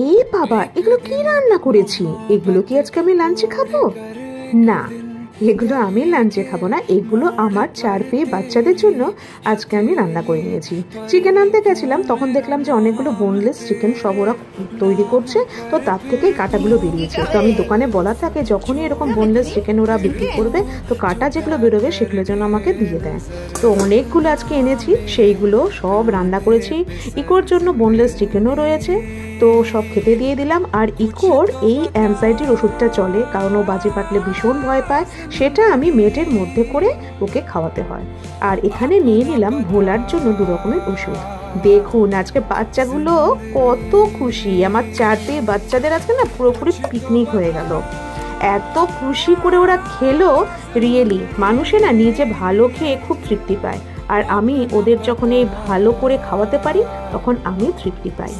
এই বাবা, এগুলো কি রান্না করেছি? এগুলো কি আজকে আমি লাঞ্চে খাবো? না, এগুলো আমি লাঞ্চে খাবো না। এগুলো আমার 4 পেয়ে বাচ্চাদের জন্য আজকে আমি রান্না করে নিয়েছি। চিকেন আনতে গেছিলাম, তখন দেখলাম যে অনেকগুলো বোনলেস চিকেন সব ওরা তৈরি করছে, তো তার থেকে কাঁটাগুলো বেরিয়েছে। তো আমি দোকানে বলা থাকে যখনই এরকম বোনলেস চিকেন ওরা বিক্রি করবে, তো কাঁটা যেগুলো বেরোবে সেগুলো যেন আমাকে দিয়ে দেয়। তো অনেকগুলো আজকে এনেছি, সেইগুলো সব রান্না করেছি। ইকোর জন্য বোনলেস চিকেনও রয়েছে, তো সব খেতে দিয়ে দিলাম। আর ইকোর এই অ্যাংজাইটির ওষুধটা চলে, কারণ ও বাজি পাটলে ভীষণ ভয় পায়, সেটা আমি মেটের মধ্যে করে ওকে খাওয়াতে হয়। আর এখানে নিয়ে নিলাম ভোলার জন্য 2 রকমের ওষুধ। দেখুন আজকে বাচ্চাগুলো কত খুশি। আমার 4 পেয়ে বাচ্চাদের আজকে না পুরোপুরি পিকনিক হয়ে গেল। এত খুশি করে ওরা খেলো, রিয়েলি মানুষে না নিজে ভালো খেয়ে খুব তৃপ্তি পায়। আর আমি ওদের যখন এই ভালো করে খাওয়াতে পারি, তখন আমি তৃপ্তি পাই।